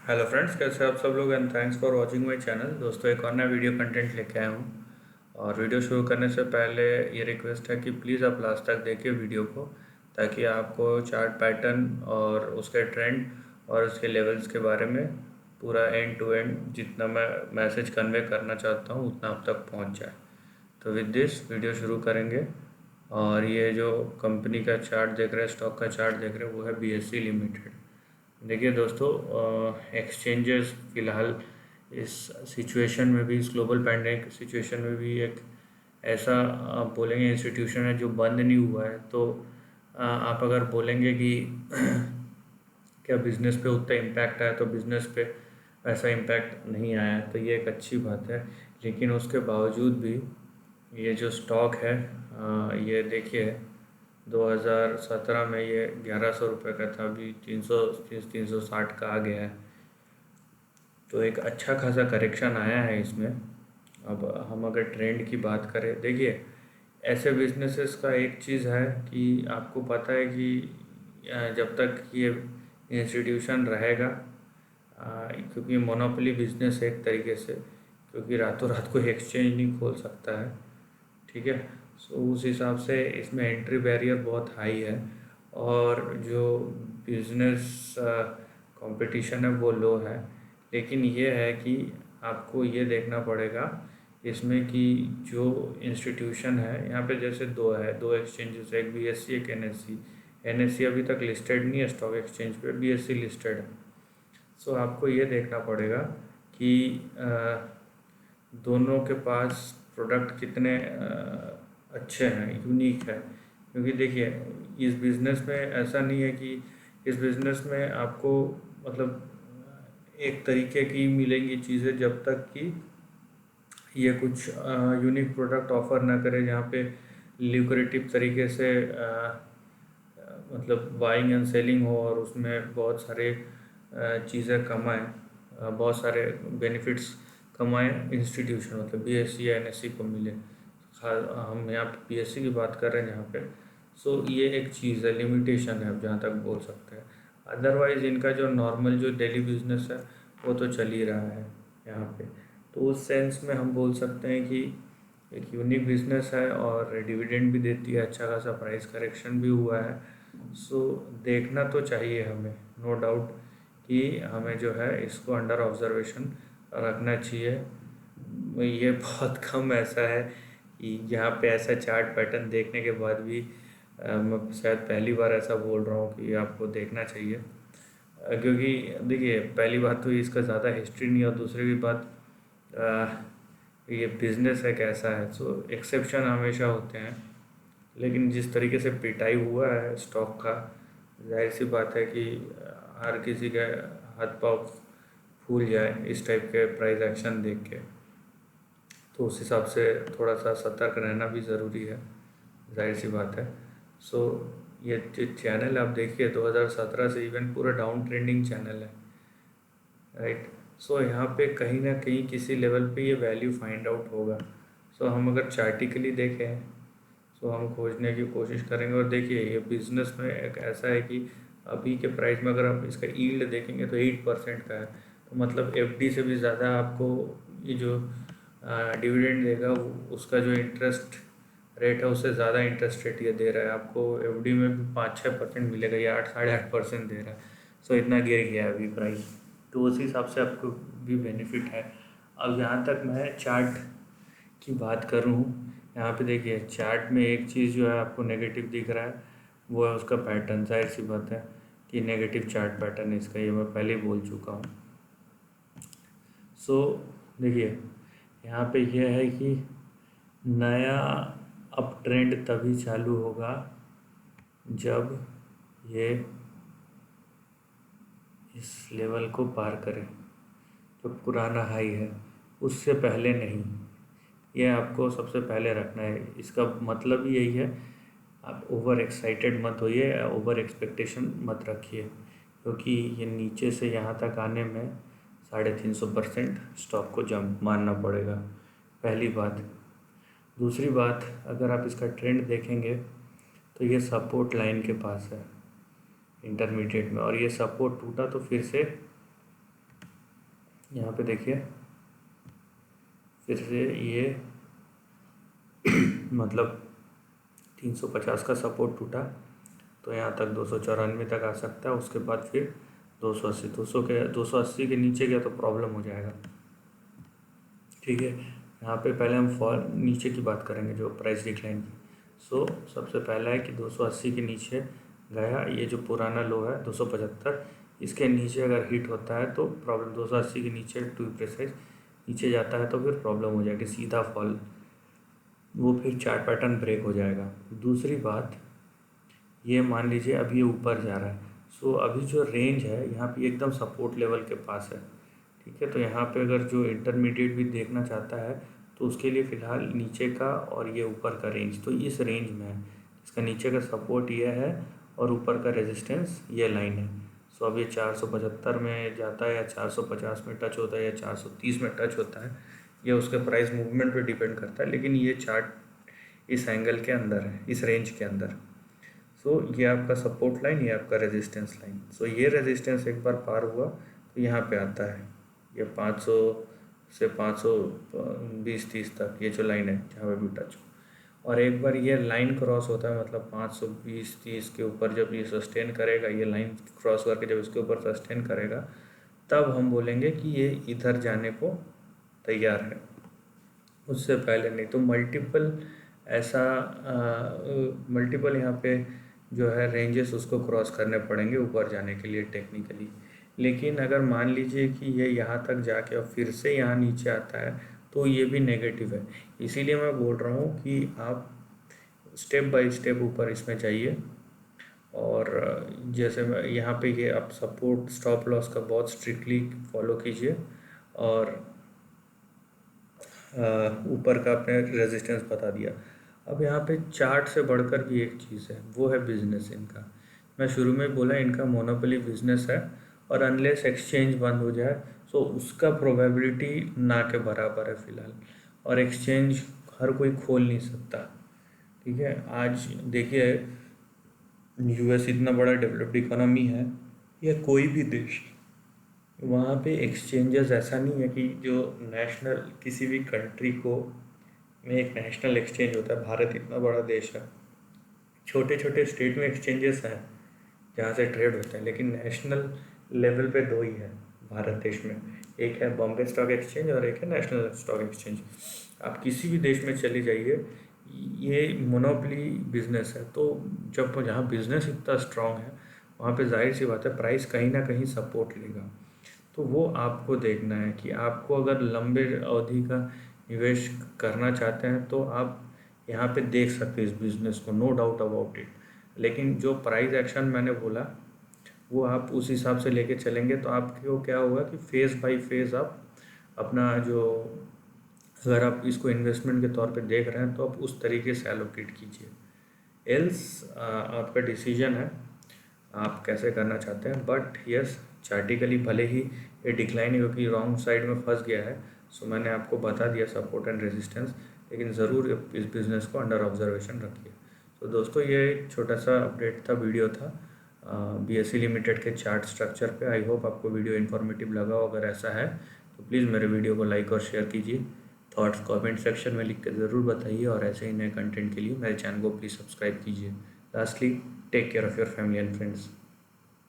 Hello friends, कैसे आप सब लोग? And thanks for watching my channel. दोस्तों, एक और नया वीडियो कंटेंट लेके आया हूँ। और वीडियो शुरू करने से पहले ये रिक्वेस्ट है कि प्लीज़ आप लास्ट तक देखिए वीडियो को, ताकि आपको चार्ट पैटर्न और उसके ट्रेंड और उसके लेवल्स के बारे में पूरा एंड टू एंड जितना मैं मैसेज कन्वे करना चाहता हूँ उतना आप तक पहुँच जाए। तो विद दिस वीडियो शुरू करेंगे। और ये जो कंपनी का चार्ट देख रहे हैं, स्टॉक का चार्ट देख रहे हैं, वो है बीएससी लिमिटेड। देखिए दोस्तों, एक्सचेंजेस फ़िलहाल इस सिचुएशन में भी, इस ग्लोबल पैंडेमिक सिचुएशन में भी एक ऐसा आप बोलेंगे इंस्टीट्यूशन है जो बंद नहीं हुआ है। तो आप अगर बोलेंगे कि क्या बिज़नेस पे उतना इम्पैक्ट आया, तो बिज़नेस पे वैसा इम्पैक्ट नहीं आया, तो ये एक अच्छी बात है। लेकिन उसके बावजूद भी ये जो स्टॉक है, ये देखिए 2017 में ये 1100 रुपये का था, अभी 360 का आ गया है। तो एक अच्छा खासा करेक्शन आया है इसमें। अब हम अगर ट्रेंड की बात करें, देखिए ऐसे बिजनेसेस का एक चीज़ है कि आपको पता है कि जब तक ये इंस्टीट्यूशन रहेगा, क्योंकि मोनोपोली बिजनेस है एक तरीके से, क्योंकि रातों रात कोई एक्सचेंज नहीं खोल सकता है। ठीक है। सो उस हिसाब से इसमें एंट्री बैरियर बहुत हाई है। और जो बिजनेस कंपटीशन है वो लो है। लेकिन ये है कि आपको ये देखना पड़ेगा इसमें कि जो इंस्टीट्यूशन है यहाँ पे, जैसे दो एक्सचेंजेस है, एक बीएससी एक एनएससी। एनएससी अभी तक लिस्टेड नहीं है स्टॉक एक्सचेंज पे, बीएससी लिस्टेड है। सो आपको ये देखना पड़ेगा कि दोनों के पास प्रोडक्ट कितने अच्छे हैं, यूनिक है। क्योंकि देखिए इस बिज़नेस में ऐसा नहीं है कि इस बिज़नेस में आपको मतलब एक तरीके की मिलेंगी चीज़ें, जब तक कि ये कुछ यूनिक प्रोडक्ट ऑफर ना करे जहाँ पे ल्यूक्रेटिव तरीके से मतलब बाइंग एंड सेलिंग हो, और उसमें बहुत सारे चीज़ें कमाएं, बहुत सारे बेनिफिट्स कमाएं इंस्टीट्यूशन, मतलब बीएससी या एनएससी को मिले। हम यहाँ पे बीएससी की बात कर रहे हैं जहाँ पे। सो ये एक चीज़ है, लिमिटेशन है जहाँ तक बोल सकते हैं। अदरवाइज़ इनका जो नॉर्मल जो डेली बिजनेस है वो तो चल ही रहा है यहाँ पे। तो उस सेंस में हम बोल सकते हैं कि एक यूनिक बिजनेस है और डिविडेंड भी देती है, अच्छा खासा प्राइस करेक्शन भी हुआ है। सो देखना तो चाहिए हमें, नो डाउट कि हमें जो है इसको अंडर ऑब्जर्वेशन रखना चाहिए। ये बहुत कम ऐसा है कि यहाँ पे ऐसा चार्ट पैटर्न देखने के बाद भी मैं शायद पहली बार ऐसा बोल रहा हूँ कि आपको देखना चाहिए। क्योंकि देखिए पहली बात तो इसका ज़्यादा हिस्ट्री नहीं है, और दूसरी बात ये बिजनेस है कैसा है। सो एक्सेप्शन हमेशा होते हैं, लेकिन जिस तरीके से पिटाई हुआ है स्टॉक का, जाहिर सी बात है कि हर किसी का हाथ पाँव फूल जाए इस टाइप के प्राइस एक्शन देख के। तो उस हिसाब से थोड़ा सा सतर्क रहना भी ज़रूरी है, जाहिर सी बात है। सो ये जो चैनल आप देखिए 2017 से इवन पूरा डाउन ट्रेंडिंग चैनल है, राइट। सो यहाँ पे कहीं ना कहीं किसी लेवल पे ये वैल्यू फाइंड आउट होगा। सो हम अगर चार्टिकली देखें, सो हम खोजने की कोशिश करेंगे। और देखिए ये बिज़नेस में एक ऐसा है कि अभी के प्राइस में अगर आप इसका यील्ड देखेंगे तो 8% का है। तो मतलब एफडी से भी ज़्यादा आपको ये जो डिविडेंड देगा उसका जो इंटरेस्ट रेट है उससे ज़्यादा इंटरेस्ट रेट ये दे रहा है आपको। एफडी में भी 5-6% मिलेगा, ये 8-8.5% दे रहा है। सो इतना गिर गया है अभी प्राइस, तो उस हिसाब से आपको भी बेनिफिट है। अब यहाँ तक मैं चार्ट की बात करूँ, यहाँ पे देखिए चार्ट में एक चीज़ जो है आपको नेगेटिव दिख रहा है, वो है उसका पैटर्न। जाहिर सी बात है कि नेगेटिव चार्ट पैटर्न इसका, ये मैं पहले ही बोल चुका हूँ। सो देखिए यहाँ पे यह है कि नया अप ट्रेंड तभी चालू होगा जब ये इस लेवल को पार करे, जो पुराना हाई है, उससे पहले नहीं। ये आपको सबसे पहले रखना है। इसका मतलब ही यही है, आप ओवर एक्साइटेड मत होइए, ओवर एक्सपेक्टेशन मत रखिए, क्योंकि ये नीचे से यहाँ तक आने में 350% स्टॉक को जंप मारना पड़ेगा, पहली बात। दूसरी बात, अगर आप इसका ट्रेंड देखेंगे तो ये सपोर्ट लाइन के पास है इंटरमीडिएट में, और ये सपोर्ट टूटा तो फिर से यहाँ पे देखिए फिर से ये मतलब 350 का सपोर्ट टूटा तो यहाँ तक 294 तक आ सकता है। उसके बाद फिर 280 के नीचे गया तो प्रॉब्लम हो जाएगा। ठीक है, यहाँ पे पहले हम फॉल नीचे की बात करेंगे, जो प्राइस डिक्लाइन की। सबसे पहला है कि 280 के नीचे गया, ये जो पुराना लो है 275, इसके नीचे अगर हिट होता है तो प्रॉब्लम। 280 के नीचे टू प्रिसाइज नीचे जाता है तो फिर प्रॉब्लम हो जाएगी, सीधा फॉल, वो फिर चार्ट पैटर्न ब्रेक हो जाएगा। दूसरी बात, ये मान लीजिए अब ये ऊपर जा रहा है, अभी जो रेंज है यहाँ पे एकदम सपोर्ट लेवल के पास है। ठीक है, तो यहाँ पे अगर जो इंटरमीडिएट भी देखना चाहता है तो उसके लिए फ़िलहाल नीचे का और ये ऊपर का रेंज, तो इस रेंज में है। इसका नीचे का सपोर्ट ये है और ऊपर का रेजिस्टेंस ये लाइन है। अब ये 475 में जाता है या 450 में टच होता है या 430 में टच होता है, ये उसके प्राइस मूवमेंट पे डिपेंड करता है, लेकिन ये चार्ट इस एंगल के अंदर है, इस रेंज के अंदर। ये आपका सपोर्ट लाइन, ये आपका रेजिस्टेंस लाइन। ये रेजिस्टेंस एक बार पार हुआ तो यहाँ पे आता है ये 500 से 520-30 तक, ये जो लाइन है जहाँ पे भी टच हो। और एक बार ये लाइन क्रॉस होता है, मतलब 520-30 के ऊपर जब ये सस्टेन करेगा, ये लाइन क्रॉस करके जब इसके ऊपर सस्टेन करेगा, तब हम बोलेंगे कि ये इधर जाने को तैयार है, उससे पहले नहीं। तो मल्टीपल यहाँ पे जो है रेंजेस उसको क्रॉस करने पड़ेंगे ऊपर जाने के लिए टेक्निकली। लेकिन अगर मान लीजिए कि ये यहाँ तक जाके और फिर से यहाँ नीचे आता है तो ये भी नेगेटिव है। इसीलिए मैं बोल रहा हूँ कि आप स्टेप बाय स्टेप ऊपर इसमें जाइए। और जैसे मैं यहाँ पे ये आप सपोर्ट स्टॉप लॉस का बहुत स्ट्रिक्टली फॉलो कीजिए, और ऊपर का आपने रेजिस्टेंस बता दिया। अब यहाँ पे चार्ट से बढ़कर भी एक चीज़ है, वो है बिजनेस इनका। मैं शुरू में बोला इनका मोनोपोली बिजनेस है, और अनलेस एक्सचेंज बंद हो जाए तो उसका प्रोबेबिलिटी ना के बराबर है फ़िलहाल, और एक्सचेंज हर कोई खोल नहीं सकता। ठीक है, आज देखिए यूएस इतना बड़ा डेवलप्ड इकोनॉमी है, या कोई भी देश, वहाँ पे एक्सचेंजेस ऐसा नहीं है कि जो नेशनल किसी भी कंट्री को में एक नेशनल एक्सचेंज होता है। भारत इतना बड़ा देश है, छोटे छोटे स्टेट में एक्सचेंजेस हैं जहाँ से ट्रेड होता है, लेकिन नेशनल लेवल पे दो ही है भारत देश में, एक है बॉम्बे स्टॉक एक्सचेंज और एक है नेशनल स्टॉक एक्सचेंज। आप किसी भी देश में चले जाइए, ये मोनोपोली बिजनेस है। तो जब जहाँ बिजनेस इतना स्ट्रांग है, वहाँ पे जाहिर सी बात है प्राइस कहीं ना कहीं सपोर्ट लेगा। तो वो आपको देखना है कि आपको अगर लंबे अवधि का निवेश करना चाहते हैं तो आप यहाँ पे देख सकते हैं इस बिज़नेस को, नो डाउट अबाउट इट। लेकिन जो प्राइस एक्शन मैंने बोला वो आप उस हिसाब से लेके चलेंगे तो आपको क्या होगा कि फेज़ बाय फेज़ आप अपना जो, अगर आप इसको इन्वेस्टमेंट के तौर पे देख रहे हैं तो आप उस तरीके से एलोकेट कीजिए। एल्स आपका डिसीजन है आप कैसे करना चाहते हैं। बट यस, चार्टिकली भले ही ये डिक्लाइन क्योंकि रॉन्ग साइड में फंस गया है, मैंने आपको बता दिया सपोर्ट एंड रेजिस्टेंस, लेकिन ज़रूर इस बिज़नेस को अंडर ऑब्जर्वेशन रखिए। तो दोस्तों ये एक छोटा सा अपडेट था, वीडियो था BSE लिमिटेड के चार्ट स्ट्रक्चर पे। आई होप आपको वीडियो इन्फॉर्मेटिव लगा हो। अगर ऐसा है तो प्लीज़ मेरे वीडियो को लाइक और शेयर कीजिए। थॉट्स कमेंट सेक्शन में लिख के ज़रूर बताइए, और ऐसे ही नए कंटेंट के लिए मेरे चैनल को प्लीज़ सब्सक्राइब कीजिए। Lastly, take care of your family and friends.